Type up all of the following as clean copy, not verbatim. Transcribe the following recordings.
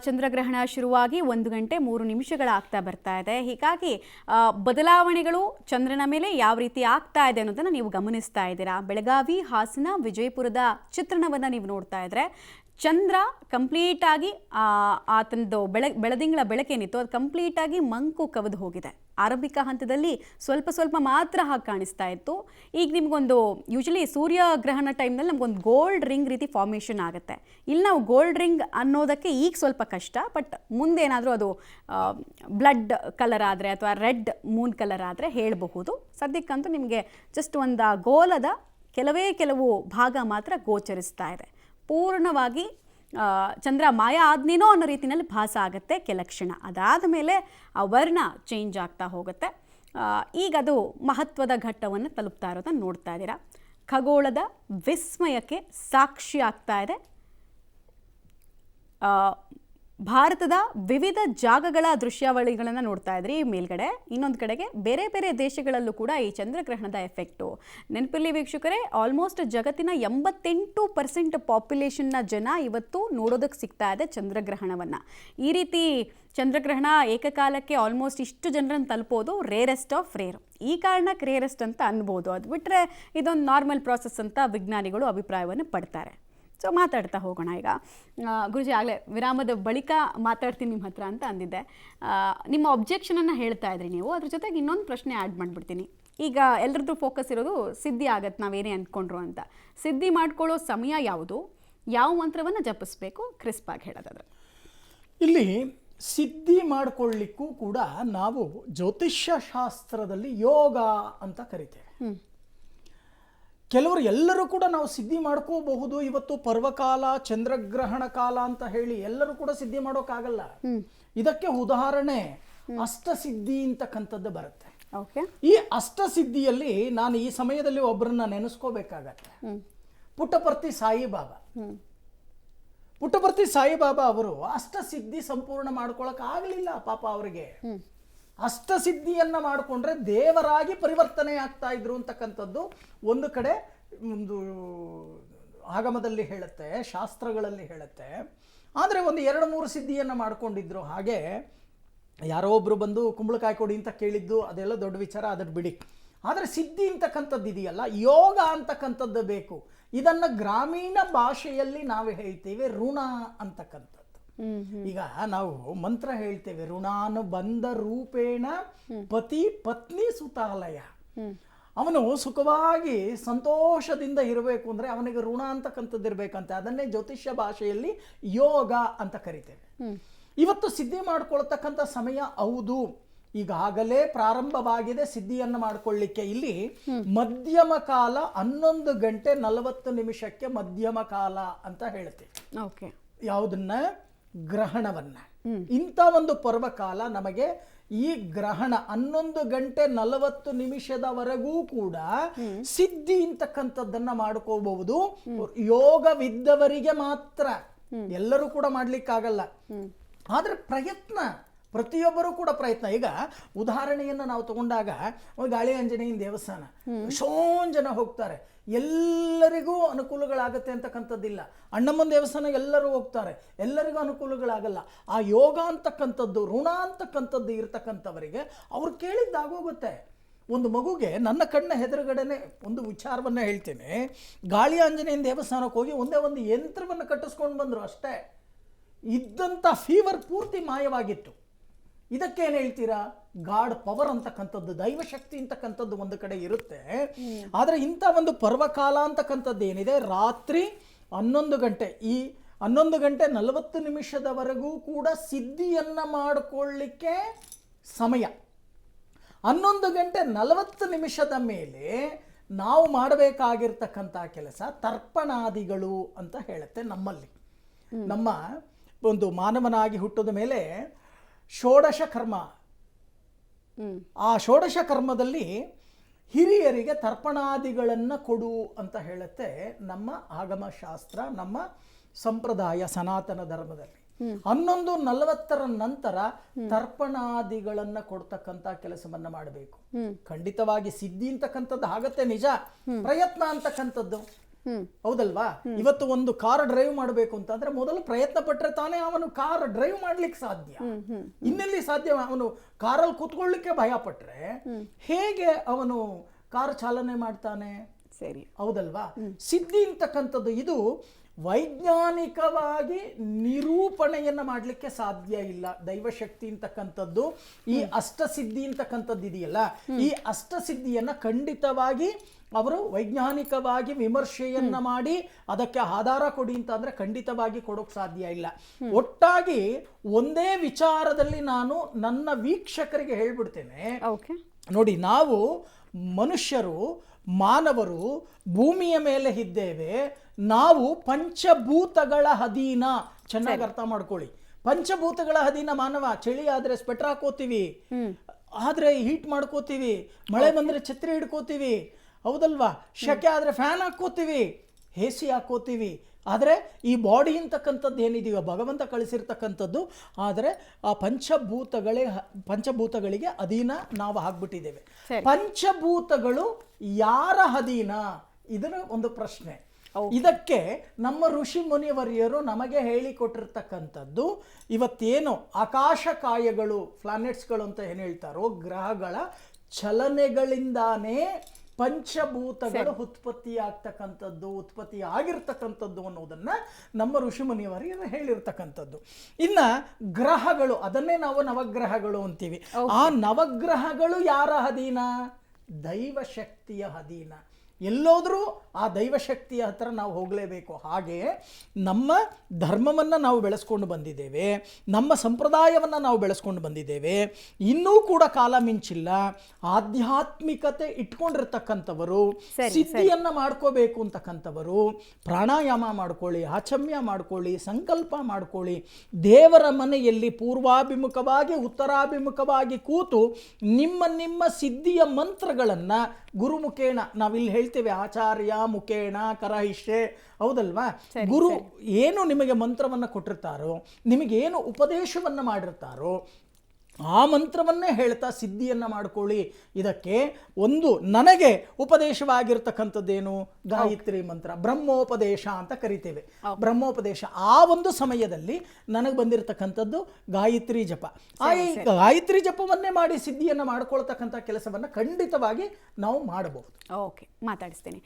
ಚಂದ್ರಗ್ರಹಣ ಶುರುವಾಗಿ 1 ಗಂಟೆ 3 ನಿಮಿಷಗಳ ಆಗ್ತಾ ಬರ್ತಾ ಇದೆ. ಹೀಗಾಗಿ ಬದಲಾವಣೆಗಳು ಚಂದ್ರನ ಮೇಲೆ ಯಾವ ರೀತಿ ಆಗ್ತಾ ಇದೆ ಅನ್ನೋದನ್ನು ನೀವು ಗಮನಿಸ್ತಾ ಇದ್ದೀರಾ. ಬೆಳಗಾವಿ, ಹಾಸನ, ವಿಜಯಪುರದ ಚಿತ್ರಣವನ್ನು ನೀವು ನೋಡ್ತಾ ಇದ್ರೆ ಚಂದ್ರ ಕಂಪ್ಲೀಟಾಗಿ ಆತನದು ಬೆಳದಿಂಗಳ ಬೆಳಕೇನಿತ್ತು ಅದು ಕಂಪ್ಲೀಟಾಗಿ ಮಂಕು ಕವಿದು ಹೋಗಿದೆ. ಆರಂಭಿಕ ಹಂತದಲ್ಲಿ ಸ್ವಲ್ಪ ಮಾತ್ರ ಹಾಗೆ ಕಾಣಿಸ್ತಾ ಇತ್ತು. ಈಗ ನಿಮಗೊಂದು ಯೂಶಲಿ ಸೂರ್ಯಗ್ರಹಣ ಟೈಮ್ನಲ್ಲಿ ನಮಗೊಂದು ಗೋಲ್ಡ್ ರಿಂಗ್ ರೀತಿ ಫಾರ್ಮೇಷನ್ ಆಗುತ್ತೆ. ಇಲ್ಲಿ ನಾವು ಗೋಲ್ಡ್ ರಿಂಗ್ ಅನ್ನೋದಕ್ಕೆ ಈಗ ಸ್ವಲ್ಪ ಕಷ್ಟ, ಬಟ್ ಮುಂದೇನಾದರೂ ಅದು ಬ್ಲಡ್ ಕಲರ್ ಆದರೆ ಅಥವಾ ರೆಡ್ ಮೂನ್ ಕಲರ್ ಆದರೆ ಹೇಳಬಹುದು. ಸದ್ಯಕ್ಕಂತೂ ನಿಮಗೆ ಜಸ್ಟ್ ಒಂದು ಗೋಲದ ಕೆಲವು ಭಾಗ ಮಾತ್ರ ಗೋಚರಿಸ್ತಾ ಇದೆ. ಪೂರ್ಣವಾಗಿ ಚಂದ್ರ ಮಾಯ ಆದ್ನೇನೋ ಅನ್ನೋ ರೀತಿಯಲ್ಲಿ ಭಾಸ ಆಗುತ್ತೆ ಕೆಲ ಕ್ಷಣ. ಅದಾದ ಮೇಲೆ ಆ ವರ್ಣ ಚೇಂಜ್ ಆಗ್ತಾ ಹೋಗುತ್ತೆ. ಈಗ ಅದು ಮಹತ್ವದ ಘಟ್ಟವನ್ನು ತಲುಪ್ತಾ ಇರೋದನ್ನು ನೋಡ್ತಾ ಇದ್ದೀರಾ. ಖಗೋಳದ ವಿಸ್ಮಯಕ್ಕೆ ಸಾಕ್ಷಿ ಆಗ್ತಾ ಇದೆ. ಭಾರತದ ವಿವಿಧ ಜಾಗಗಳ ದೃಶ್ಯಾವಳಿಗಳನ್ನು ನೋಡ್ತಾ ಇದ್ರಿ ಮೇಲ್ಗಡೆ. ಇನ್ನೊಂದು ಕಡೆಗೆ ಬೇರೆ ದೇಶಗಳಲ್ಲೂ ಕೂಡ ಈ ಚಂದ್ರಗ್ರಹಣದ ಎಫೆಕ್ಟು ನೆನಪಿರಲಿ ವೀಕ್ಷಕರೇ. ಆಲ್ಮೋಸ್ಟ್ ಜಗತ್ತಿನ 88% ಪಾಪ್ಯುಲೇಷನ್ನ ಜನ ಇವತ್ತು ನೋಡೋದಕ್ಕೆ ಸಿಗ್ತಾ ಇದೆ ಚಂದ್ರಗ್ರಹಣವನ್ನು. ಈ ರೀತಿ ಚಂದ್ರಗ್ರಹಣ ಏಕಕಾಲಕ್ಕೆ ಆಲ್ಮೋಸ್ಟ್ ಇಷ್ಟು ಜನರನ್ನು ತಲುಪೋದು ರೇರೆಸ್ಟ್ ಆಫ್ ರೇರ್. ಈ ಕಾರಣಕ್ಕೆ ರೇರೆಸ್ಟ್ ಅಂತ ಅನ್ಬೋದು. ಅದು ಬಿಟ್ಟರೆ ಇದೊಂದು ನಾರ್ಮಲ್ ಪ್ರಾಸೆಸ್ ಅಂತ ವಿಜ್ಞಾನಿಗಳು ಅಭಿಪ್ರಾಯವನ್ನು ಪಡ್ತಾರೆ. ಸೊ ಮಾತಾಡ್ತಾ ಹೋಗೋಣ. ಈಗ ಗುರುಜಿ ಆಗಲೇ ವಿರಾಮದ ಬಳಿಕ ಮಾತಾಡ್ತೀನಿ ನಿಮ್ಮ ಹತ್ರ ಅಂತ ಅಂದಿದ್ದೆ. ನಿಮ್ಮ ಒಬ್ಜೆಕ್ಷನನ್ನು ಹೇಳ್ತಾ ಇದ್ರಿ ನೀವು. ಅದ್ರ ಜೊತೆಗೆ ಇನ್ನೊಂದು ಪ್ರಶ್ನೆ ಆ್ಯಡ್ ಮಾಡಿಬಿಡ್ತೀನಿ. ಈಗ ಎಲ್ಲರದ್ದು ಫೋಕಸ್ ಇರೋದು ಸಿದ್ಧಿ ಆಗತ್ತೆ ನಾವೇನೇ ಅಂದ್ಕೊಂಡ್ರು ಅಂತ. ಸಿದ್ಧಿ ಮಾಡ್ಕೊಳ್ಳೋ ಸಮಯ ಯಾವುದು, ಯಾವ ಮಂತ್ರವನ್ನು ಜಪಿಸ್ಬೇಕು ಕ್ರಿಸ್ಪ್ ಆಗಿ ಹೇಳೋದಾದ್ರೆ? ಇಲ್ಲಿ ಸಿದ್ಧಿ ಮಾಡಿಕೊಳ್ಳಿಕ್ಕೂ ಕೂಡ ನಾವು ಜ್ಯೋತಿಷ್ಯ ಶಾಸ್ತ್ರದಲ್ಲಿ ಯೋಗ ಅಂತ ಕರಿತೇವೆ. ಕೆಲವರು ಎಲ್ಲರೂ ಕೂಡ ನಾವು ಸಿದ್ಧಿ ಮಾಡ್ಕೋಬಹುದು, ಇವತ್ತು ಪರ್ವಕಾಲ ಚಂದ್ರಗ್ರಹಣ ಕಾಲ ಅಂತ ಹೇಳಿ ಎಲ್ಲರೂ ಕೂಡ ಸಿದ್ಧಿ ಮಾಡೋಕ್ಕಾಗಲ್ಲ. ಇದಕ್ಕೆ ಉದಾಹರಣೆ ಅಷ್ಟಸಿದ್ಧಿ ಅಂತಕ್ಕಂಥದ್ದು ಬರುತ್ತೆ. ಈ ಅಷ್ಟಸಿದ್ಧಿಯಲ್ಲಿ ನಾನು ಈ ಸಮಯದಲ್ಲಿ ಒಬ್ಬರನ್ನ ನೆನೆಸ್ಕೋಬೇಕಾಗತ್ತೆ. ಪುಟ್ಟಪರ್ತಿ ಸಾಯಿಬಾಬಾ. ಪುಟ್ಟಪರ್ತಿ ಸಾಯಿಬಾಬಾ ಅವರು ಅಷ್ಟಸಿದ್ಧಿ ಸಂಪೂರ್ಣ ಮಾಡ್ಕೊಳಕ್ ಆಗ್ಲಿಲ್ಲ ಪಾಪ ಅವರಿಗೆ. ಅಷ್ಟಸಿದ್ಧಿಯನ್ನ ಮಾಡಿಕೊಂಡ್ರೆ ದೇವರಾಗಿ ಪರಿವರ್ತನೆ ಆಗ್ತಾ ಇದ್ರು ಅಂತಕ್ಕಂಥದ್ದು ಒಂದು ಕಡೆ ಒಂದು ಆಗಮದಲ್ಲಿ ಹೇಳುತ್ತೆ, ಶಾಸ್ತ್ರಗಳಲ್ಲಿ ಹೇಳುತ್ತೆ. ಆದರೆ ಒಂದು 2-3 ಸಿದ್ಧಿಯನ್ನು ಮಾಡ್ಕೊಂಡಿದ್ರು. ಹಾಗೆ ಯಾರೋ ಒಬ್ರು ಬಂದು ಕುಂಬಳಕಾಯಿ ಕೊಡಿ ಅಂತ ಕೇಳಿದ್ದು ಅದೆಲ್ಲ ದೊಡ್ಡ ವಿಚಾರ, ಅದನ್ನು ಬಿಡಿ. ಆದರೆ ಸಿದ್ಧಿ ಅಂತಕ್ಕಂಥದ್ದು ಇದೆಯಲ್ಲ, ಯೋಗ ಅಂತಕ್ಕಂಥದ್ದು ಬೇಕು. ಇದನ್ನು ಗ್ರಾಮೀಣ ಭಾಷೆಯಲ್ಲಿ ನಾವು ಹೇಳ್ತೇವೆ ಋಣ ಅಂತಕ್ಕಂಥದ್ದು. ಈಗ ನಾವು ಮಂತ್ರ ಹೇಳ್ತೇವೆ, ಋಣಾನುಬಂಧ ರೂಪೇಣ ಪತಿ ಪತ್ನಿ ಸುತಾಲಯ. ಅವನು ಸುಖವಾಗಿ ಸಂತೋಷದಿಂದ ಇರಬೇಕು ಅಂದ್ರೆ ಅವನಿಗೆ ಋಣ ಅಂತಕ್ಕಂಥದ್ದು ಇರಬೇಕಂತೆ. ಅದನ್ನೇ ಜ್ಯೋತಿಷ್ಯ ಭಾಷೆಯಲ್ಲಿ ಯೋಗ ಅಂತ ಕರಿತೇವೆ. ಇವತ್ತು ಸಿದ್ಧಿ ಮಾಡ್ಕೊಳ್ತಕ್ಕಂಥ ಸಮಯ ಹೌದು, ಈಗಾಗಲೇ ಪ್ರಾರಂಭವಾಗಿದೆ ಸಿದ್ಧಿಯನ್ನು ಮಾಡ್ಕೊಳ್ಳಿಕ್ಕೆ. ಇಲ್ಲಿ ಮಧ್ಯಮ ಕಾಲ 11 ಗಂಟೆ 40 ನಿಮಿಷಕ್ಕೆ ಮಧ್ಯಮ ಕಾಲ ಅಂತ ಹೇಳ್ತೇವೆ. ಯಾವುದನ್ನ? ಗ್ರಹಣವನ್ನ. ಇಂಥ ಒಂದು ಪರ್ವಕಾಲ ನಮಗೆ ಈ ಗ್ರಹಣ 11 ಗಂಟೆ 40 ನಿಮಿಷದವರೆಗೂ ಕೂಡ ಸಿದ್ಧಿ ಅಂತಕ್ಕಂಥದ್ದನ್ನ ಮಾಡ್ಕೋಬಹುದು. ಯೋಗವಿದ್ದವರಿಗೆ ಮಾತ್ರ, ಎಲ್ಲರೂ ಕೂಡ ಮಾಡ್ಲಿಕ್ಕಾಗಲ್ಲ. ಆದ್ರೆ ಪ್ರಯತ್ನ, ಪ್ರತಿಯೊಬ್ಬರೂ ಕೂಡ ಪ್ರಯತ್ನ. ಈಗ ಉದಾಹರಣೆಯನ್ನು ನಾವು ತಗೊಂಡಾಗ ಗಾಳಿ ಆಂಜನೇಯನ ದೇವಸ್ಥಾನ ಎಷ್ಟೊಂದು ಜನ ಹೋಗ್ತಾರೆ, ಎಲ್ಲರಿಗೂ ಅನುಕೂಲಗಳಾಗತ್ತೆ ಅಂತಕ್ಕಂಥದ್ದಿಲ್ಲ. ಅಣ್ಣಮ್ಮನ ದೇವಸ್ಥಾನ ಎಲ್ಲರೂ ಹೋಗ್ತಾರೆ, ಎಲ್ಲರಿಗೂ ಅನುಕೂಲಗಳಾಗಲ್ಲ. ಆ ಯೋಗ ಅಂತಕ್ಕಂಥದ್ದು, ಋಣ ಅಂತಕ್ಕಂಥದ್ದು ಇರ್ತಕ್ಕಂಥವರಿಗೆ ಅವ್ರು ಕೇಳಿದ್ದಾಗೋಗುತ್ತೆ. ಒಂದು ಮಗುಗೆ ನನ್ನ ಕಣ್ಣ ಎದುರುಗಡೆನೆ ಒಂದು ವಿಚಾರವನ್ನು ಹೇಳ್ತೇನೆ. ಗಾಳಿ ಆಂಜನೇಯನ ದೇವಸ್ಥಾನಕ್ಕೆ ಹೋಗಿ ಒಂದೇ ಒಂದು ಯಂತ್ರವನ್ನು ಕಟ್ಟಿಸ್ಕೊಂಡು ಬಂದರು ಅಷ್ಟೇ. ಇದ್ದಂಥ ಫೀವರ್ ಪೂರ್ತಿ ಮಾಯವಾಗಿತ್ತು. ಇದಕ್ಕೇನು ಹೇಳ್ತೀರಾ? ಗಾಡ್ ಪವರ್ ಅಂತಕ್ಕಂಥದ್ದು, ದೈವಶಕ್ತಿ ಅಂತಕ್ಕಂಥದ್ದು ಒಂದು ಕಡೆ ಇರುತ್ತೆ. ಆದರೆ ಇಂಥ ಒಂದು ಪರ್ವಕಾಲ ಅಂತಕ್ಕಂಥದ್ದು ಏನಿದೆ, ರಾತ್ರಿ 11 ಗಂಟೆ, ಈ 11 ಗಂಟೆ 40 ನಿಮಿಷದವರೆಗೂ ಕೂಡ ಸಿದ್ಧಿಯನ್ನ ಮಾಡಿಕೊಳ್ಳಿಕ್ಕೆ ಸಮಯ. 11 ಗಂಟೆ 40 ನಿಮಿಷದ ಮೇಲೆ ನಾವು ಮಾಡಬೇಕಾಗಿರ್ತಕ್ಕಂಥ ಕೆಲಸ ತರ್ಪಣಾದಿಗಳು ಅಂತ ಹೇಳುತ್ತೆ ನಮ್ಮಲ್ಲಿ. ನಮ್ಮ ಒಂದು ಮಾನವನಾಗಿ ಹುಟ್ಟಿದ ಮೇಲೆ ಷೋಡಶ ಕರ್ಮ, ಆ ಷೋಡಶ ಕರ್ಮದಲ್ಲಿ ಹಿರಿಯರಿಗೆ ತರ್ಪಣಾದಿಗಳನ್ನು ಕೊಡು ಅಂತ ಹೇಳುತ್ತೆ ನಮ್ಮ ಆಗಮ ಶಾಸ್ತ್ರ, ನಮ್ಮ ಸಂಪ್ರದಾಯ ಸನಾತನ ಧರ್ಮದಲ್ಲಿ. 11:40 ನಂತರ ತರ್ಪಣಾದಿಗಳನ್ನ ಕೊಡ್ತಕ್ಕಂಥ ಕೆಲಸವನ್ನ ಮಾಡಬೇಕು. ಖಂಡಿತವಾಗಿ ಸಿದ್ಧಿ ಅಂತಕ್ಕಂಥದ್ದು ಆಗತ್ತೆ ನಿಜ, ಪ್ರಯತ್ನ ಅಂತಕ್ಕಂಥದ್ದು ಹೌದಲ್ವಾ? ಇವತ್ತು ಒಂದು ಕಾರ್ ಡ್ರೈವ್ ಮಾಡಬೇಕು ಅಂತಂದ್ರೆ ಮೊದಲು ಪ್ರಯತ್ನ ಪಟ್ರೆ ತಾನೇ ಅವನು ಕಾರ್ ಡ್ರೈವ್ ಮಾಡ್ಲಿಕ್ಕೆ ಸಾಧ್ಯ. ಇನ್ನೆಲ್ಲಿ ಸಾಧ್ಯ? ಅವನು ಕಾರಲ್ಲಿ ಕೂತ್ಕೊಳ್ಳಿಕ್ಕೆ ಭಯ ಪಟ್ರೆ ಹೇಗೆ ಅವನು ಕಾರ್ ಚಾಲನೆ ಮಾಡ್ತಾನೆ? ಸರಿ, ಹೌದಲ್ವಾ? ಸಿದ್ಧಿ ಅಂತಕ್ಕಂಥದ್ದು ಇದು ವೈಜ್ಞಾನಿಕವಾಗಿ ನಿರೂಪಣೆಯನ್ನ ಮಾಡಲಿಕ್ಕೆ ಸಾಧ್ಯ ಇಲ್ಲ. ದೈವಶಕ್ತಿ ಅಂತಕ್ಕಂಥದ್ದು, ಈ ಅಷ್ಟಸಿದ್ಧಿ ಅಂತಕ್ಕಂಥದ್ದು ಇದೆಯಲ್ಲ, ಈ ಅಷ್ಟಸಿದ್ಧಿಯನ್ನ ಖಂಡಿತವಾಗಿ ಅವರು ವೈಜ್ಞಾನಿಕವಾಗಿ ವಿಮರ್ಶೆಯನ್ನ ಮಾಡಿ ಅದಕ್ಕೆ ಆಧಾರ ಕೊಡಿ ಅಂತ ಅಂದ್ರೆ ಖಂಡಿತವಾಗಿ ಕೊಡೋಕ್ ಸಾಧ್ಯ ಇಲ್ಲ. ಒಟ್ಟಾಗಿ ಒಂದೇ ವಿಚಾರದಲ್ಲಿ ನಾನು ನನ್ನ ವೀಕ್ಷಕರಿಗೆ ಹೇಳ್ಬಿಡ್ತೇನೆ. ನೋಡಿ, ನಾವು ಮನುಷ್ಯರು, ಮಾನವರು ಭೂಮಿಯ ಮೇಲೆ ಇದ್ದೇವೆ. ನಾವು ಪಂಚಭೂತಗಳ ಅಧೀನ. ಚೆನ್ನಾಗಿ ಅರ್ಥ ಮಾಡ್ಕೊಳ್ಳಿ. ಪಂಚಭೂತಗಳ ಅಧೀನ ಮಾನವ. ಚಳಿ ಆದ್ರೆ ಸ್ವೆಟರ್ ಹಾಕೋತೀವಿ, ಆದ್ರೆ ಹೀಟ್ ಮಾಡ್ಕೋತೀವಿ, ಮಳೆ ಬಂದ್ರೆ ಛತ್ರಿ ಹಿಡ್ಕೋತೀವಿ, ಹೌದಲ್ವಾ? ಶೆಕೆ ಆದ್ರೆ ಫ್ಯಾನ್ ಹಾಕೋತೀವಿ, AC ಹಾಕೋತೀವಿ. ಆದರೆ ಈ ಬಾಡಿ ಅಂತಕ್ಕಂಥದ್ದು ಏನಿದೆಯೋ ಭಗವಂತ ಕಳಿಸಿರ್ತಕ್ಕಂಥದ್ದು, ಆದರೆ ಆ ಪಂಚಭೂತಗಳಿಗೆ ಅಧೀನ ನಾವು ಆಗ್ಬಿಟ್ಟಿದ್ದೇವೆ. ಪಂಚಭೂತಗಳು ಯಾರ ಅಧೀನ? ಇದನ್ನು ಒಂದು ಪ್ರಶ್ನೆ. ಇದಕ್ಕೆ ನಮ್ಮ ಋಷಿ ಮುನಿವರ್ಯರು ನಮಗೆ ಹೇಳಿಕೊಟ್ಟಿರ್ತಕ್ಕಂಥದ್ದು, ಇವತ್ತೇನು ಆಕಾಶಕಾಯಗಳು, ಪ್ಲಾನೆಟ್ಸ್ಗಳು ಅಂತ ಏನು ಹೇಳ್ತಾರೋ, ಗ್ರಹಗಳ ಚಲನೆಗಳಿಂದಾನೇ ಪಂಚಭೂತಗಳು ಉತ್ಪತ್ತಿ ಆಗಿರ್ತಕ್ಕಂಥದ್ದು ಅನ್ನೋದನ್ನ ನಮ್ಮ ಋಷಿಮುನಿಯವರು ಹೇಳಿರ್ತಕ್ಕಂಥದ್ದು. ಇನ್ನ ಗ್ರಹಗಳು, ಅದನ್ನೇ ನಾವು ನವಗ್ರಹಗಳು ಅಂತೀವಿ. ಆ ನವಗ್ರಹಗಳು ಯಾರ ಅಧೀನ? ದೈವಶಕ್ತಿಯ ಅಧೀನ. ಎಲ್ಲೋದ್ರೂ ಆ ದೈವಶಕ್ತಿಯ ಹತ್ರ ನಾವು ಹೋಗಲೇಬೇಕು. ಹಾಗೆ ನಮ್ಮ ಧರ್ಮವನ್ನು ನಾವು ಬೆಳೆಸ್ಕೊಂಡು ಬಂದಿದ್ದೇವೆ, ನಮ್ಮ ಸಂಪ್ರದಾಯವನ್ನು ನಾವು ಬೆಳೆಸ್ಕೊಂಡು ಬಂದಿದ್ದೇವೆ. ಇನ್ನೂ ಕೂಡ ಕಾಲ ಮಿಂಚಿಲ್ಲ. ಆಧ್ಯಾತ್ಮಿಕತೆ ಇಟ್ಕೊಂಡಿರ್ತಕ್ಕಂಥವರು, ಸಿದ್ಧಿಯನ್ನು ಮಾಡ್ಕೋಬೇಕು ಅಂತಕ್ಕಂಥವರು ಪ್ರಾಣಾಯಾಮ ಮಾಡ್ಕೊಳ್ಳಿ, ಆಚಮ್ಯ ಮಾಡ್ಕೊಳ್ಳಿ, ಸಂಕಲ್ಪ ಮಾಡ್ಕೊಳ್ಳಿ. ದೇವರ ಮನೆಯಲ್ಲಿ ಪೂರ್ವಾಭಿಮುಖವಾಗಿ ಉತ್ತರಾಭಿಮುಖವಾಗಿ ಕೂತು ನಿಮ್ಮ ಸಿದ್ಧಿಯ ಮಂತ್ರಗಳನ್ನು ಗುರುಮುಖೇಣ, ನಾವಿಲ್ಲಿ ಹೇಳ್ತೇವೆ ಆಚಾರ್ಯ ಮುಖೇಣ ಕರಹಿಷ್ಯೆ, ಹೌದಲ್ವಾ? ಗುರು ಏನು ನಿಮಗೆ ಮಂತ್ರವನ್ನು ಕೊಟ್ಟಿರ್ತಾರೋ, ನಿಮಗೇನು ಉಪದೇಶವನ್ನು ಮಾಡಿರ್ತಾರೋ ಆ ಮಂತ್ರವನ್ನೇ ಹೇಳ್ತಾ ಸಿದ್ಧಿಯನ್ನು ಮಾಡ್ಕೊಳ್ಳಿ. ಇದಕ್ಕೆ ಒಂದು ನನಗೆ ಉಪದೇಶವಾಗಿರ್ತಕ್ಕಂಥದ್ದೇನು? ಗಾಯತ್ರಿ ಮಂತ್ರ, ಬ್ರಹ್ಮೋಪದೇಶ ಅಂತ ಕರಿತೇವೆ. ಬ್ರಹ್ಮೋಪದೇಶ. ಆ ಒಂದು ಸಮಯದಲ್ಲಿ ನನಗೆ ಬಂದಿರತಕ್ಕಂಥದ್ದು ಗಾಯತ್ರಿ ಜಪ. ಆ ಗಾಯತ್ರಿ ಜಪವನ್ನೇ ಮಾಡಿ ಸಿದ್ಧಿಯನ್ನು ಮಾಡ್ಕೊಳ್ತಕ್ಕಂಥ ಕೆಲಸವನ್ನು ಖಂಡಿತವಾಗಿ ನಾವು ಮಾಡಬಹುದು. ಓಕೆ, ಮಾತಾಡಿಸ್ತೇನೆ.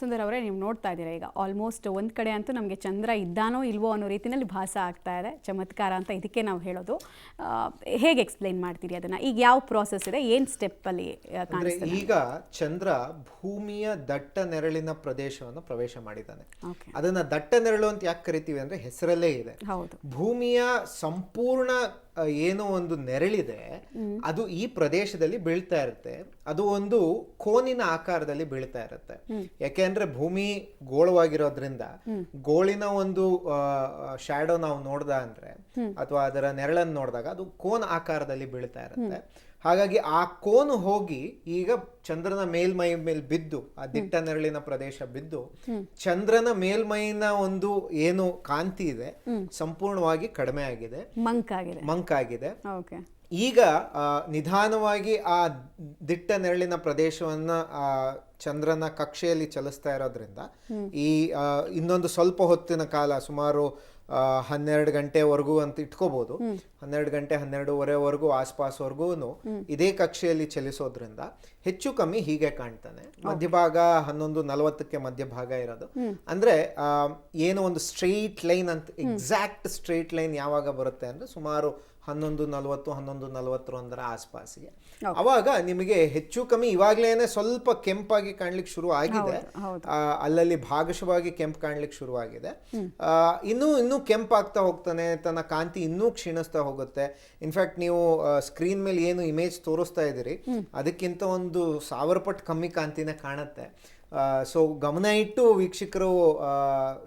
ಸುಂದರ್ ಅವರೇ, ನೀವು ನೋಡ್ತಾ ಇದ್ದೀರಾ ಈಗ ಆಲ್ಮೋಸ್ಟ್ ಒಂದು ಕಡೆ ಅಂತೂ ನಮಗೆ ಚಂದ್ರ ಇದ್ದಾನೋ ಇಲ್ವೋ ಅನ್ನೋ ರೀತಿಯಲ್ಲಿ ಭಾಸ ಆಗ್ತಾ ಇದೆ. ಚಮತ್ಕಾರ ಅಂತ ಇದಕ್ಕೆ ನಾವು ಹೇಳೋದು. ಹೇಗೆ ಎಕ್ಸ್ಪ್ಲೈನ್ ಮಾಡ್ತೀರಿ ಅದನ್ನ? ಈಗ ಯಾವ ಪ್ರಾಸೆಸ್ ಇದೆ, ಏನು ಸ್ಟೆಪ್ಪಲ್ಲಿ ಕಾಣಿಸ್ತದೆ? ಈಗ ಚಂದ್ರ ಭೂಮಿಯ ದಟ್ಟ ನೆರಳಿನ ಪ್ರದೇಶವನ್ನು ಪ್ರವೇಶ ಮಾಡಿದ್ದಾನೆ. ಅದನ್ನ ದಟ್ಟ ನೆರಳು ಅಂತ ಯಾಕೆ ಕರಿತೀವಿ ಅಂದ್ರೆ ಹೆಸರಲ್ಲೇ ಇದೆ. ಭೂಮಿಯ ಸಂಪೂರ್ಣ ಏನೋ ಒಂದು ನೆರಳಿದೆ, ಅದು ಈ ಪ್ರದೇಶದಲ್ಲಿ ಬೀಳ್ತಾ ಇರುತ್ತೆ. ಅದು ಒಂದು ಕೋನಿನ ಆಕಾರದಲ್ಲಿ ಬೀಳ್ತಾ ಇರುತ್ತೆ. ಯಾಕೆಂದ್ರೆ ಭೂಮಿ ಗೋಳವಾಗಿರೋದ್ರಿಂದ ಗೋಳಿನ ಒಂದು ಶ್ಯಾಡೋ ನಾವು ನೋಡ್ದ ಅಂದ್ರೆ ಅಥವಾ ಅದರ ನೆರಳನ್ನು ನೋಡಿದಾಗ ಅದು ಕೋನ್ ಆಕಾರದಲ್ಲಿ ಬೀಳ್ತಾ ಇರುತ್ತೆ. ಹಾಗಾಗಿ ಆ ಕೋನು ಹೋಗಿ ಈಗ ಚಂದ್ರನ ಮೇಲ್ಮೈ ಮೇಲೆ ಬಿದ್ದು, ಆ ದಿಟ್ಟ ನೆರಳಿನ ಪ್ರದೇಶ ಬಿದ್ದು ಚಂದ್ರನ ಮೇಲ್ಮೈನ ಒಂದು ಏನು ಕಾಂತಿ ಇದೆ ಸಂಪೂರ್ಣವಾಗಿ ಕಡಿಮೆ ಆಗಿದೆ, ಮಂಕಾಗಿದೆ. ಈಗ ನಿಧಾನವಾಗಿ ಆ ದಿಟ್ಟ ನೆರಳಿನ ಪ್ರದೇಶವನ್ನ ಚಂದ್ರನ ಕಕ್ಷೆಯಲ್ಲಿ ಚಲಿಸ್ತಾ ಇರೋದ್ರಿಂದ ಈ ಇನ್ನೊಂದು ಸ್ವಲ್ಪ ಹೊತ್ತಿನ ಕಾಲ, ಸುಮಾರು 12 ಗಂಟೆವರೆಗೂ ಅಂತ ಇಟ್ಕೋಬಹುದು, 12 ಗಂಟೆ 12:30ವರೆಗೂ ಆಸ್ಪಾಸ್ವರೆಗೂ ಇದೇ ಕಕ್ಷೆಯಲ್ಲಿ ಚಲಿಸೋದ್ರಿಂದ ಹೆಚ್ಚು ಕಮ್ಮಿ ಹೀಗೆ ಕಾಣ್ತಾನೆ. ಮಧ್ಯಭಾಗ 11:40ಕ್ಕೆ ಮಧ್ಯಭಾಗ ಇರೋದು. ಅಂದ್ರೆ ಏನು ಒಂದು ಸ್ಟ್ರೈಟ್ ಲೈನ್ ಅಂತ, ಎಕ್ಸಾಕ್ಟ್ ಸ್ಟ್ರೈಟ್ ಲೈನ್ ಯಾವಾಗ ಬರುತ್ತೆ ಅಂದ್ರೆ ಸುಮಾರು 11:40 ಆಸ್ಪಾಸಿಗೆ. ಅವಾಗ ನಿಮಗೆ ಹೆಚ್ಚು ಕಮ್ಮಿ ಇವಾಗ್ಲೇನೆ ಸ್ವಲ್ಪ ಕೆಂಪಾಗಿ ಕಾಣ್ಲಿಕ್ಕೆ ಶುರು ಆಗಿದೆ, ಅಲ್ಲಲ್ಲಿ ಭಾಗಶವಾಗಿ ಕೆಂಪು ಕಾಣ್ಲಿಕ್ಕೆ ಶುರುವಾಗಿದೆ. ಇನ್ನೂ ಕೆಂಪಾಗ್ತಾ ಹೋಗ್ತಾನೆ, ತನ್ನ ಕಾಂತಿ ಇನ್ನೂ ಕ್ಷೀಣಿಸ್ತಾ ಹೋಗುತ್ತೆ. ಇನ್ಫ್ಯಾಕ್ಟ್ ನೀವು ಸ್ಕ್ರೀನ್ ಮೇಲೆ ಏನು ಇಮೇಜ್ ತೋರಿಸ್ತಾ ಇದ್ದೀರಿ ಅದಕ್ಕಿಂತ ಒಂದು 1000 ಪಟ್ಟು ಕಮ್ಮಿ ಕಾಂತಿನೇ ಕಾಣುತ್ತೆ. ಸೊ ಗಮನ ಇಟ್ಟು ವೀಕ್ಷಕರು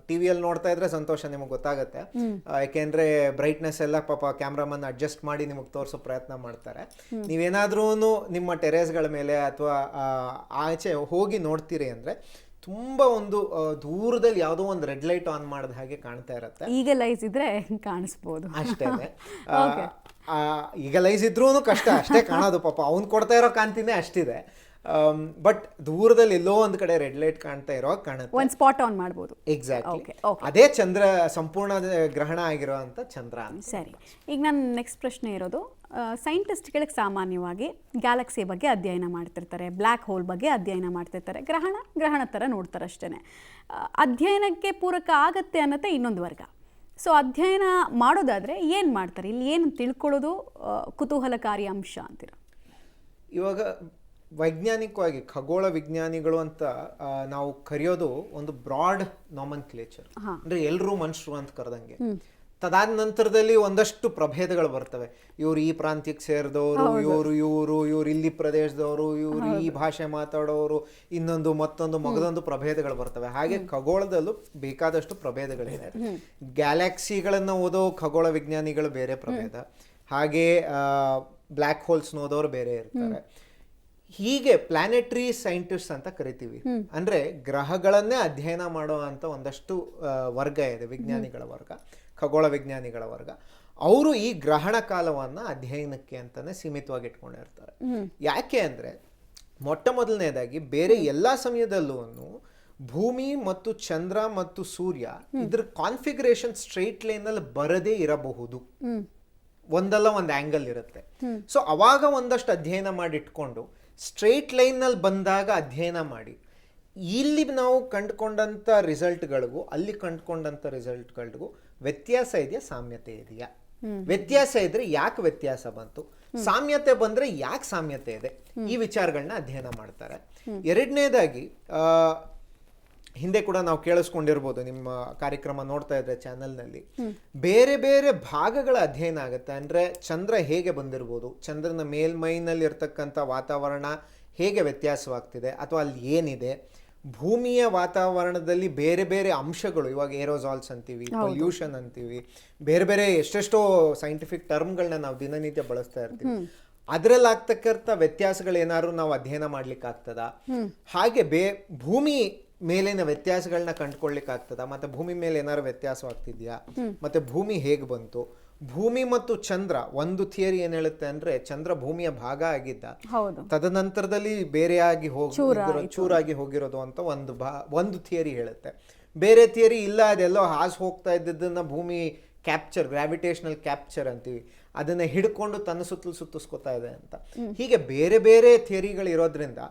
ಟಿವಿಯಲ್ಲಿ ನೋಡ್ತಾ ಇದ್ರೆ ಸಂತೋಷ, ನಿಮಗೆ ಗೊತ್ತಾಗುತ್ತೆ. ಯಾಕೆಂದ್ರೆ ಬ್ರೈಟ್ನೆಸ್ ಎಲ್ಲ ಪಾಪ ಕ್ಯಾಮ್ರಾಮನ್ ಅಡ್ಜಸ್ಟ್ ಮಾಡಿ ನಿಮಗೆ ತೋರಿಸೋ ಪ್ರಯತ್ನ ಮಾಡ್ತಾರೆ. ನೀವೇನಾದ್ರೂ ನಿಮ್ಮ ಟೆರೇಸ್ಗಳ ಮೇಲೆ ಅಥವಾ ಆಚೆ ಹೋಗಿ ನೋಡ್ತೀರಿ ಅಂದ್ರೆ ತುಂಬಾ ಒಂದು ದೂರದಲ್ಲಿ ಯಾವುದೋ ಒಂದು ರೆಡ್ ಲೈಟ್ ಆನ್ ಮಾಡಿದ ಹಾಗೆ ಕಾಣ್ತಾ ಇರುತ್ತೆ. ಈಗ ಲೈಟ್ಸ್ ಇದ್ರೆ ಕಾಣಿಸ್ಬೋದು ಅಷ್ಟೇ. ಈಗಲೈಸ್ ಇದ್ರೂ ಕಷ್ಟ, ಅಷ್ಟೇ ಕಾಣೋದು ಪಾಪ. ಅವ್ನು ಕೊಡ್ತಾ ಇರೋ ಕಾಂತಿನೇ ಅಷ್ಟಿದೆ. ಬಟ್ ದೂರದಲ್ಲಿ ಎಲ್ಲೋ ಒಂದು ಕಡೆ ರೆಡ್ ಲೈಟ್ ಕಾಣ್ತಾ ಇರೋ ಕಾಣುತ್ತೆ. ಒಂದು ಸ್ಪಾಟ್ ಆನ್ ಮಾಡ್ಬೋದು. ಎಕ್ಸಾಕ್ಟ್ಲಿ, ಅದೇ ಚಂದ್ರ ಸಂಪೂರ್ಣ ಗ್ರಹಣ ಆಗಿರೋ ಅಂತ ಚಂದ್ರ ಅಂತ. ಸರಿ, ಈಗ ನನ್ನ ನೆಕ್ಸ್ಟ್ ಪ್ರಶ್ನೆ ಇರೋದು, ಸೈಂಟಿಸ್ಟ್ಗಳಿಗೆ ಸಾಮಾನ್ಯವಾಗಿ ಗ್ಯಾಲಕ್ಸಿ ಬಗ್ಗೆ ಅಧ್ಯಯನ ಮಾಡ್ತಿರ್ತಾರೆ, ಬ್ಲ್ಯಾಕ್ ಹೋಲ್ ಬಗ್ಗೆ ಅಧ್ಯಯನ ಮಾಡ್ತಿರ್ತಾರೆ, ಗ್ರಹಣ ಥರ ನೋಡ್ತಾರೆ ಅಷ್ಟೇ. ಅಧ್ಯಯನಕ್ಕೆ ಪೂರಕ ಆಗತ್ತೆ ಅನ್ನತ್ತೆ ಇನ್ನೊಂದು ವರ್ಗ. ಸೊ ಅಧ್ಯಯನ ಮಾಡೋದಾದರೆ ಏನು ಮಾಡ್ತಾರೆ? ಇಲ್ಲಿ ಏನು ತಿಳ್ಕೊಳ್ಳೋದು ಕುತೂಹಲಕಾರಿ ಅಂಶ ಅಂತೀರ? ಇವಾಗ ವೈಜ್ಞಾನಿಕವಾಗಿ ಖಗೋಳ ವಿಜ್ಞಾನಿಗಳು ಅಂತ ನಾವು ಕರೆಯೋದು ಒಂದು ಬ್ರಾಡ್ ನಾಮನ್ಕ್ಲೇಚರ್, ಅಂದ್ರೆ ಎಲ್ಲರೂ ಮನುಷ್ಯರು ಅಂತ ಕರೆದಂಗೆ. ತದಾದ ನಂತರದಲ್ಲಿ ಒಂದಷ್ಟು ಪ್ರಭೇದಗಳು ಬರ್ತವೆ. ಇವ್ರು ಈ ಪ್ರಾಂತ್ಯಕ್ಕೆ ಸೇರಿದವರು, ಇವ್ರು ಇಲ್ಲಿ ಪ್ರದೇಶದವರು, ಇವ್ರು ಈ ಭಾಷೆ ಮಾತಾಡೋರು, ಮತ್ತೊಂದು ಮಗದೊಂದು ಪ್ರಭೇದಗಳು ಬರ್ತವೆ. ಹಾಗೆ ಖಗೋಳದಲ್ಲೂ ಬೇಕಾದಷ್ಟು ಪ್ರಭೇದಗಳಿದೆ. ಗ್ಯಾಲಕ್ಸಿಗಳನ್ನ ಓದೋ ಖಗೋಳ ವಿಜ್ಞಾನಿಗಳು ಬೇರೆ ಪ್ರಭೇದ, ಹಾಗೆ ಬ್ಲ್ಯಾಕ್ ಹೋಲ್ಸ್ ಓದೋರು ಬೇರೆ ಇರ್ತಾರೆ. ಹೀಗೆ ಪ್ಲಾನೆಟರಿ ಸೈಂಟಿಸ್ಟ್ ಅಂತ ಕರಿತೀವಿ. ಅಂದ್ರೆ ಗ್ರಹಗಳನ್ನೇ ಅಧ್ಯಯನ ಮಾಡೋ ಅಂತ ಒಂದಷ್ಟು ವರ್ಗ ಇದೆ, ವಿಜ್ಞಾನಿಗಳ ವರ್ಗ, ಖಗೋಳ ವಿಜ್ಞಾನಿಗಳ ವರ್ಗ. ಅವರು ಈ ಗ್ರಹಣ ಕಾಲವನ್ನ ಅಧ್ಯಯನಕ್ಕೆ ಅಂತಾನೆ ಸೀಮಿತವಾಗಿ ಇಟ್ಕೊಂಡಿರ್ತಾರೆ. ಯಾಕೆ ಅಂದ್ರೆ ಮೊಟ್ಟ ಮೊದಲನೇದಾಗಿ ಬೇರೆ ಎಲ್ಲಾ ಸಮಯದಲ್ಲೂ ಭೂಮಿ ಮತ್ತು ಚಂದ್ರ ಮತ್ತು ಸೂರ್ಯ ಇದ್ರ ಕಾನ್ಫಿಗರೇಷನ್ ಸ್ಟ್ರೈಟ್ ಲೈನ್ ಅಲ್ಲಿ ಬರದೇ ಇರಬಹುದು, ಒಂದಲ್ಲ ಒಂದು ಆಂಗಲ್ ಇರುತ್ತೆ. ಸೊ ಅವಾಗ ಒಂದಷ್ಟು ಅಧ್ಯಯನ ಮಾಡಿ ಇಟ್ಕೊಂಡು ಸ್ಟ್ರೈಟ್ ಲೈನ್ನಲ್ಲಿ ಬಂದಾಗ ಅಧ್ಯಯನ ಮಾಡಿ ಇಲ್ಲಿ ನಾವು ಕಂಡುಕೊಂಡಂಥ ರಿಸಲ್ಟ್ಗಳಿಗೂ ಅಲ್ಲಿ ಕಂಡುಕೊಂಡಂಥ ರಿಸಲ್ಟ್ಗಳಿಗೂ ವ್ಯತ್ಯಾಸ ಇದೆಯಾ, ಸಾಮ್ಯತೆ ಇದೆಯಾ? ವ್ಯತ್ಯಾಸ ಇದ್ರೆ ಯಾಕೆ ವ್ಯತ್ಯಾಸ ಬಂತು, ಸಾಮ್ಯತೆ ಬಂದ್ರೆ ಯಾಕೆ ಸಾಮ್ಯತೆ ಇದೆ, ಈ ವಿಚಾರಗಳನ್ನ ಅಧ್ಯಯನ ಮಾಡ್ತಾರೆ. ಎರಡನೇದಾಗಿ ಹಿಂದೆ ಕೂಡ ನಾವು ಕೇಳಿಸ್ಕೊಂಡಿರ್ಬೋದು, ನಿಮ್ಮ ಕಾರ್ಯಕ್ರಮ ನೋಡ್ತಾ ಇದ್ರೆ ಚಾನೆಲ್ನಲ್ಲಿ, ಬೇರೆ ಬೇರೆ ಭಾಗಗಳ ಅಧ್ಯಯನ ಆಗುತ್ತೆ. ಅಂದ್ರೆ ಚಂದ್ರ ಹೇಗೆ ಬಂದಿರ್ಬೋದು, ಚಂದ್ರನ ಮೇಲ್ಮೈನಲ್ಲಿ ಇರ್ತಕ್ಕಂಥ ವಾತಾವರಣ ಹೇಗೆ ವ್ಯತ್ಯಾಸವಾಗ್ತಿದೆ, ಅಥವಾ ಅಲ್ಲಿ ಏನಿದೆ, ಭೂಮಿಯ ವಾತಾವರಣದಲ್ಲಿ ಬೇರೆ ಬೇರೆ ಅಂಶಗಳು, ಇವಾಗ ಏರೋಸಾಲ್ಸ್ ಅಂತೀವಿ, ಪೊಲ್ಯೂಷನ್ ಅಂತೀವಿ, ಬೇರೆ ಬೇರೆ ಎಷ್ಟೆಷ್ಟೋ ಸೈಂಟಿಫಿಕ್ ಟರ್ಮ್ಗಳನ್ನ ನಾವು ದಿನನಿತ್ಯ ಬಳಸ್ತಾ ಇರ್ತೀವಿ. ಅದರಲ್ಲಿ ಆಗ್ತಕ್ಕಂಥ ವ್ಯತ್ಯಾಸಗಳು ಏನಾದ್ರು ನಾವು ಅಧ್ಯಯನ ಮಾಡ್ಲಿಕ್ಕೆ ಆಗ್ತದ, ಹಾಗೆ ಭೂಮಿ ಮೇಲಿನ ವ್ಯತ್ಯಾಸಗಳನ್ನ ಕಂಡುಕೊಳ್ಳಿಕ್ಕೆ ಆಗ್ತದ, ಮತ್ತೆ ಭೂಮಿ ಮೇಲೆ ಏನಾದ್ರು ವ್ಯತ್ಯಾಸವಾಗ್ತಿದ್ಯಾ, ಮತ್ತೆ ಭೂಮಿ ಹೇಗೆ ಬಂತು, ಭೂಮಿ ಮತ್ತು ಚಂದ್ರ. ಒಂದು ಥಿಯರಿ ಏನ್ ಹೇಳುತ್ತೆ ಅಂದ್ರೆ ಚಂದ್ರ ಭೂಮಿಯ ಭಾಗ ಆಗಿದ್ದ, ತದನಂತರದಲ್ಲಿ ಬೇರೆಯಾಗಿ ಚೂರಾಗಿ ಹೋಗಿರೋದು ಅಂತ ಒಂದು ಥಿಯರಿ ಹೇಳುತ್ತೆ. ಬೇರೆ ಥಿಯರಿ ಇಲ್ಲ, ಅದೆಲ್ಲೋ ಹಾಸ್ ಹೋಗ್ತಾ ಇದ್ದದನ್ನ ಭೂಮಿ ಕ್ಯಾಪ್ಚರ್, ಗ್ರಾವಿಟೇಷನಲ್ ಕ್ಯಾಪ್ಚರ್ ಅಂತೀವಿ, ಅದನ್ನ ಹಿಡ್ಕೊಂಡು ತನ್ನ ಸುತ್ತಲೂ ಸುತ್ತಿಸ್ಕೊತಾ ಇದೆ ಅಂತ. ಹೀಗೆ ಬೇರೆ ಬೇರೆ ಥಿಯರಿಗಳು ಇರೋದ್ರಿಂದ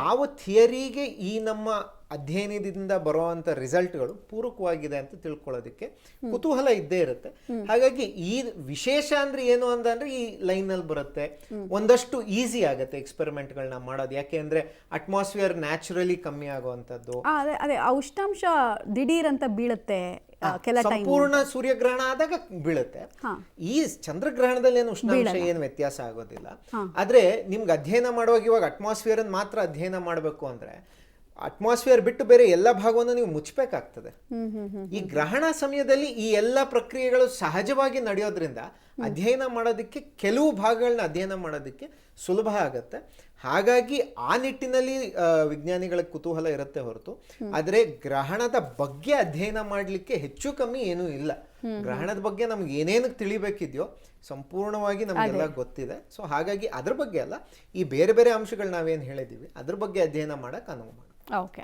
ಯಾವ ಥಿಯರಿಗೆ ಈ ನಮ್ಮ ಅಧ್ಯಯನದಿಂದ ಬರುವಂತ ರಿಸಲ್ಟ್ಗಳು ಪೂರಕವಾಗಿದೆ ಅಂತ ತಿಳ್ಕೊಳ್ಳೋದಕ್ಕೆ ಕುತೂಹಲ ಇದ್ದೇ ಇರುತ್ತೆ. ಹಾಗಾಗಿ ಈ ವಿಶೇಷ ಅಂದ್ರೆ ಏನು ಅಂದ್ರೆ ಈ ಲೈನ್ ನಲ್ಲಿ ಬರುತ್ತೆ. ಒಂದಷ್ಟು ಈಸಿ ಆಗುತ್ತೆ ಎಕ್ಸ್ಪೆರಿಮೆಂಟ್ಗಳನ್ನ ಮಾಡೋದು, ಯಾಕೆ ಅಂದ್ರೆ ಅಟ್ಮಾಸ್ಫಿಯರ್ ನ್ಯಾಚುರಲಿ ಕಮ್ಮಿ ಆಗುವಂತದ್ದು. ಅದೇ ಉಷ್ಣಾಂಶ ದಿಢೀರ್ ಅಂತ ಬೀಳುತ್ತೆ, ಸಂಪೂರ್ಣ ಸೂರ್ಯಗ್ರಹಣ ಆದಾಗ ಬೀಳುತ್ತೆ. ಈ ಚಂದ್ರಗ್ರಹಣದಲ್ಲಿ ಏನು ಉಷ್ಣಾಂಶ ಏನು ವ್ಯತ್ಯಾಸ ಆಗೋದಿಲ್ಲ. ಆದ್ರೆ ನಿಮ್ಗೆ ಅಧ್ಯಯನ ಮಾಡುವಾಗ ಇವಾಗ ಅಟ್ಮಾಸ್ಫಿಯರ್ ಮಾತ್ರ ಅಧ್ಯಯನ ಮಾಡಬೇಕು ಅಂದ್ರೆ ಅಟ್ಮಾಸ್ಫಿಯರ್ ಬಿಟ್ಟು ಬೇರೆ ಎಲ್ಲ ಭಾಗವನ್ನು ನೀವು ಮುಚ್ಚಬೇಕಾಗ್ತದೆ. ಈ ಗ್ರಹಣ ಸಮಯದಲ್ಲಿ ಈ ಎಲ್ಲ ಪ್ರಕ್ರಿಯೆಗಳು ಸಹಜವಾಗಿ ನಡೆಯೋದ್ರಿಂದ ಅಧ್ಯಯನ ಮಾಡೋದಕ್ಕೆ, ಕೆಲವು ಭಾಗಗಳನ್ನ ಅಧ್ಯಯನ ಮಾಡೋದಕ್ಕೆ ಸುಲಭ ಆಗತ್ತೆ. ಹಾಗಾಗಿ ಆ ನಿಟ್ಟಿನಲ್ಲಿ ವಿಜ್ಞಾನಿಗಳ ಕುತೂಹಲ ಇರುತ್ತೆ ಹೊರತು, ಆದರೆ ಗ್ರಹಣದ ಬಗ್ಗೆ ಅಧ್ಯಯನ ಮಾಡಲಿಕ್ಕೆ ಹೆಚ್ಚು ಕಮ್ಮಿ ಏನೂ ಇಲ್ಲ. ಗ್ರಹಣದ ಬಗ್ಗೆ ನಮ್ಗೆ ಏನೇನು ತಿಳಿಬೇಕಿದೆಯೋ ಸಂಪೂರ್ಣವಾಗಿ ನಮಗೆಲ್ಲ ಗೊತ್ತಿದೆ. ಸೊ ಹಾಗಾಗಿ ಅದ್ರ ಬಗ್ಗೆ ಅಲ್ಲ, ಈ ಬೇರೆ ಬೇರೆ ಅಂಶಗಳು ನಾವೇನು ಹೇಳಿದೀವಿ ಅದ್ರ ಬಗ್ಗೆ ಅಧ್ಯಯನ ಮಾಡಕ್ಕೆ ಅನುವು ಮಾಡಿ. ಓಕೆ.